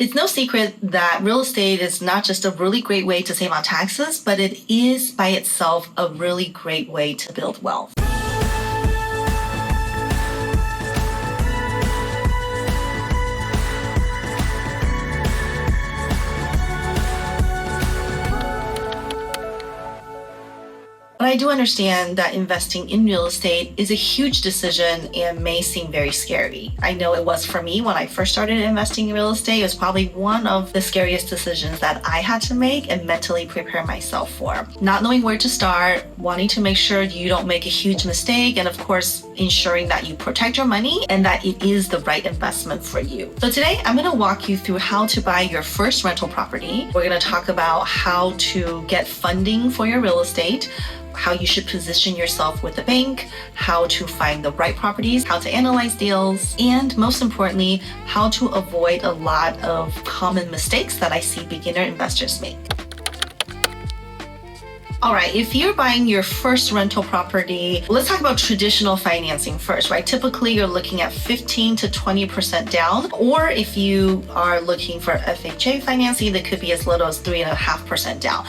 It's no secret that real estate is not just a really great way to save on taxes, but it is by itself a really great way to build wealth. But I do understand that investing in real estate is a huge decision and may seem very scary. I know it was for me when I first started investing in real estate. It was probably one of the scariest decisions that I had to make and mentally prepare myself for. Not knowing where to start, wanting to make sure you don't make a huge mistake, and of course, ensuring that you protect your money and that it is the right investment for you. So today, I'm going to walk you through how to buy your first rental property. We're going to talk about how to get funding for your real estate, how you should position yourself with the bank, how to find the right properties, how to analyze deals, and most importantly, how to avoid a lot of common mistakes that I see beginner investors make. All right, if you're buying your first rental property, let's talk about traditional financing first, right? Typically, you're looking at 15 to 20% down, or if you are looking for FHA financing, that could be as little as 3.5% down.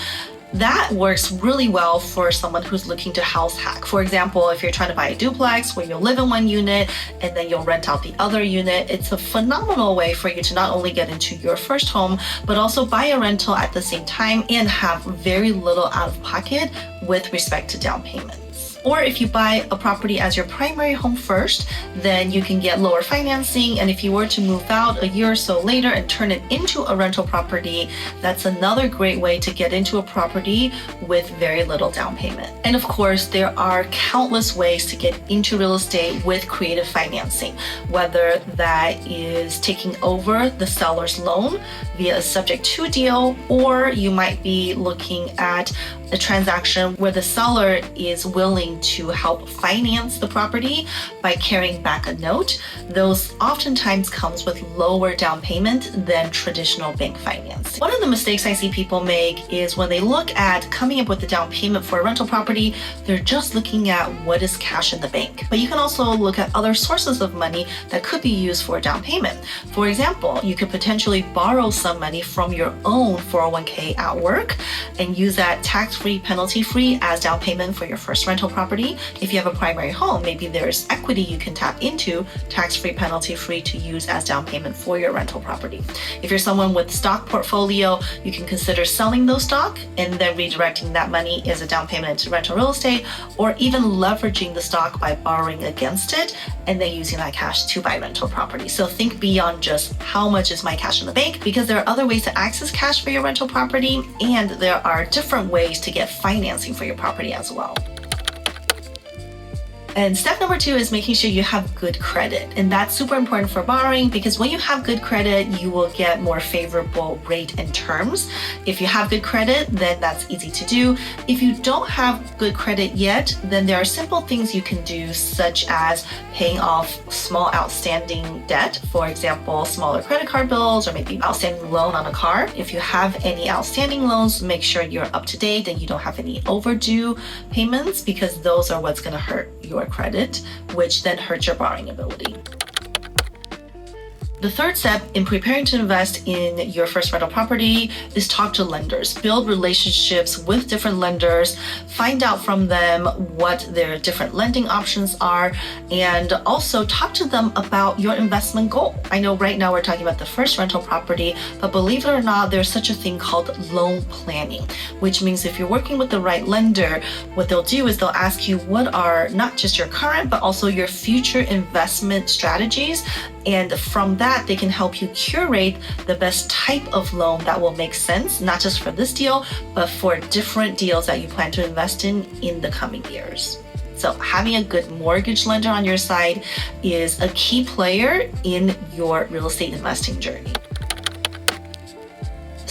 That works really well for someone who's looking to house hack. For example, if you're trying to buy a duplex where you'll live in one unit and then you'll rent out the other unit, it's a phenomenal way for you to not only get into your first home, but also buy a rental at the same time and have very little out of pocket with respect to down payments. Or if you buy a property as your primary home first, then you can get lower financing. And if you were to move out a year or so later and turn it into a rental property, that's another great way to get into a property with very little down payment. And of course, there are countless ways to get into real estate with creative financing, whether that is taking over the seller's loan via a subject to deal, or you might be looking at a transaction where the seller is willing to help finance the property by carrying back a note. Those oftentimes comes with lower down payment than traditional bank finance. One of the mistakes I see people make is when they look at coming up with the down payment for a rental property, they're just looking at what is cash in the bank. But you can also look at other sources of money that could be used for a down payment. For example, you could potentially borrow some money from your own 401k at work and use that tax-free, penalty-free as down payment for your first rental property. If you have a primary home, maybe there's equity you can tap into, tax-free, penalty-free to use as down payment for your rental property. If you're someone with stock portfolio, you can consider selling those stock and then redirecting that money as a down payment into rental real estate, or even leveraging the stock by borrowing against it and then using that cash to buy rental property. So think beyond just how much is my cash in the bank, because there are other ways to access cash for your rental property, and there are different ways to get financing for your property as well. And step number 2 is making sure you have good credit. And that's super important for borrowing, because when you have good credit, you will get more favorable rate and terms. If you have good credit, then that's easy to do. If you don't have good credit yet, then there are simple things you can do, such as paying off small outstanding debt. For example, smaller credit card bills, or maybe outstanding loan on a car. If you have any outstanding loans, make sure you're up to date and you don't have any overdue payments, because those are what's going to hurt your credit, which then hurts your borrowing ability. The third step in preparing to invest in your first rental property is talk to lenders. Build relationships with different lenders, find out from them what their different lending options are, and also talk to them about your investment goal. I know right now we're talking about the first rental property, but believe it or not, there's such a thing called loan planning, which means if you're working with the right lender, what they'll do is they'll ask you what are not just your current, but also your future investment strategies. And from that, they can help you curate the best type of loan that will make sense, not just for this deal, but for different deals that you plan to invest in the coming years. So having a good mortgage lender on your side is a key player in your real estate investing journey.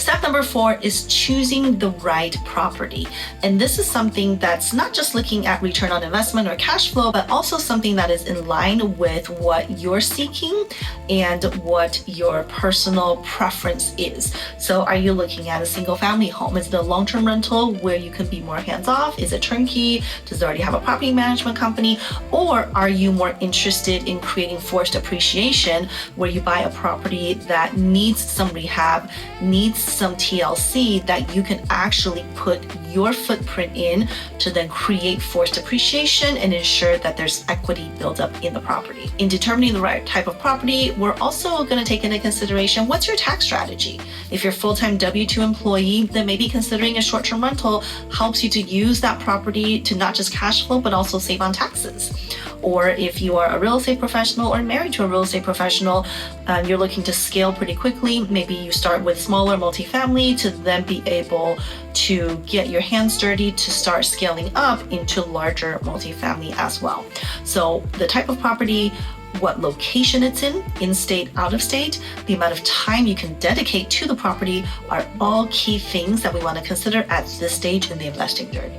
Step number 4 is choosing the right property. And this is something that's not just looking at return on investment or cash flow, but also something that is in line with what you're seeking and what your personal preference is. So are you looking at a single family home? Is it a long-term rental where you can be more hands-off? Is it turnkey? Does it already have a property management company? Or are you more interested in creating forced appreciation where you buy a property that needs some rehab, needs some TLC that you can actually put your footprint in to then create forced appreciation and ensure that there's equity built up in the property. In determining the right type of property, we're also going to take into consideration what's your tax strategy. If you're a full-time W-2 employee, then maybe considering a short-term rental helps you to use that property to not just cash flow, but also save on taxes. Or if you are a real estate professional or married to a real estate professional, you're looking to scale pretty quickly. Maybe you start with smaller multifamily to then be able to get your hands dirty to start scaling up into larger multifamily as well. So the type of property, what location it's in state, out of state, the amount of time you can dedicate to the property are all key things that we want to consider at this stage in the investing journey.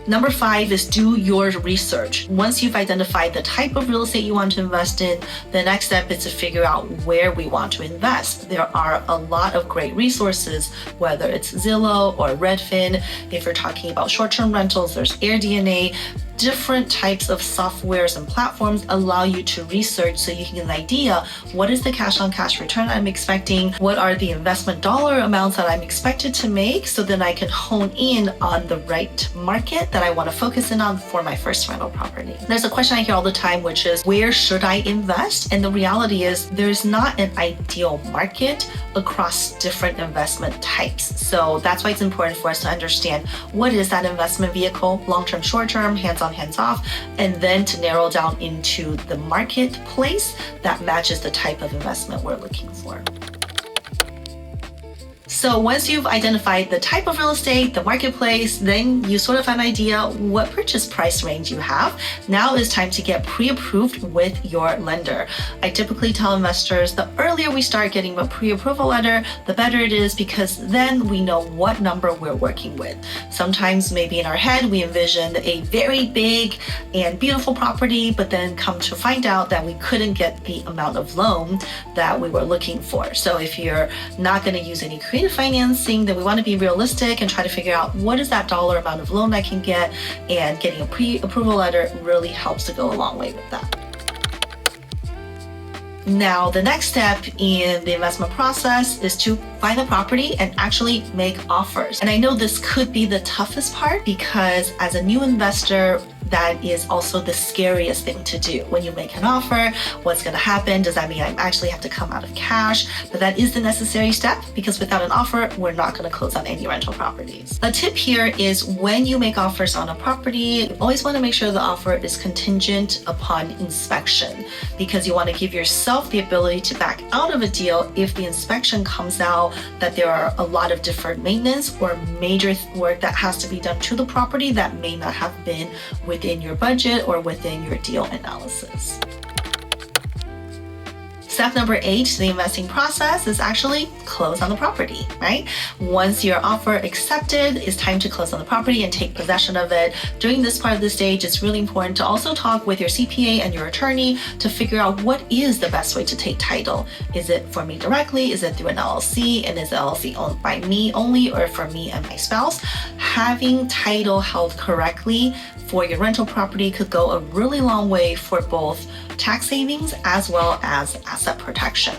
Number 5 is do your research. Once you've identified the type of real estate you want to invest in, the next step is to figure out where we want to invest. There are a lot of great resources, whether it's Zillow or Redfin. If you're talking about short-term rentals, there's AirDNA. Different types of softwares and platforms allow you to research so you can get an idea what is the cash on cash return I'm expecting, what are the investment dollar amounts that I'm expected to make, so then I can hone in on the right market that I want to focus in on for my first rental property. There's a question I hear all the time, which is where should I invest? And the reality is there's not an ideal market across different investment types. So that's why it's important for us to understand what is that investment vehicle, long-term, short-term, hands-on, hands-off, and then to narrow down into the marketplace that matches the type of investment we're looking for. So once you've identified the type of real estate, the marketplace, then you sort of have an idea what purchase price range you have. Now is time to get pre-approved with your lender. I typically tell investors the earlier we start getting a pre-approval letter, the better it is, because then we know what number we're working with. Sometimes maybe in our head we envision a very big and beautiful property, but then come to find out that we couldn't get the amount of loan that we were looking for. So if you're not going to use any creative financing, then we want to be realistic and try to figure out what is that dollar amount of loan I can get, and getting a pre-approval letter really helps to go a long way with that. Now, the next step in the investment process is to find the property and actually make offers. And I know this could be the toughest part because as a new investor, that is also the scariest thing to do. When you make an offer, what's going to happen? Does that mean I actually have to come out of cash? But that is the necessary step, because without an offer, we're not going to close on any rental properties. A tip here is when you make offers on a property, you always want to make sure the offer is contingent upon inspection, because you want to give yourself the ability to back out of a deal if the inspection comes out that there are a lot of deferred maintenance or major work that has to be done to the property that may not have been within your budget or within your deal analysis. Step number 8, the investing process, is actually close on the property, right? Once your offer accepted, it's time to close on the property and take possession of it. During this part of the stage, it's really important to also talk with your CPA and your attorney to figure out what is the best way to take title. Is it for me directly? Is it through an LLC? And is the LLC owned by me only or for me and my spouse? Having title held correctly for your rental property could go a really long way for both tax savings as well as asset protection.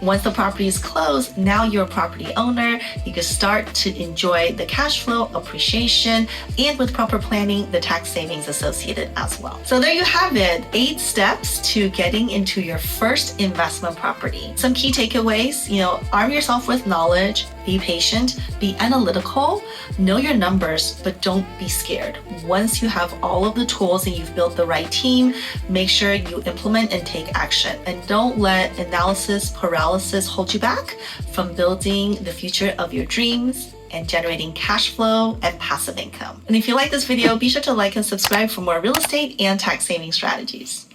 Once the property is closed, now you're a property owner. You can start to enjoy the cash flow appreciation, and with proper planning, the tax savings associated as well. So there you have it, 8 steps to getting into your first investment property. Some key takeaways, arm yourself with knowledge, be patient, be analytical, know your numbers, but don't be scared. Once you have all of the tools and you've built the right team, make sure you implement and take action. And don't let analysis paralysis hold you back from building the future of your dreams and generating cash flow and passive income. And if you like this video, be sure to like and subscribe for more real estate and tax saving strategies.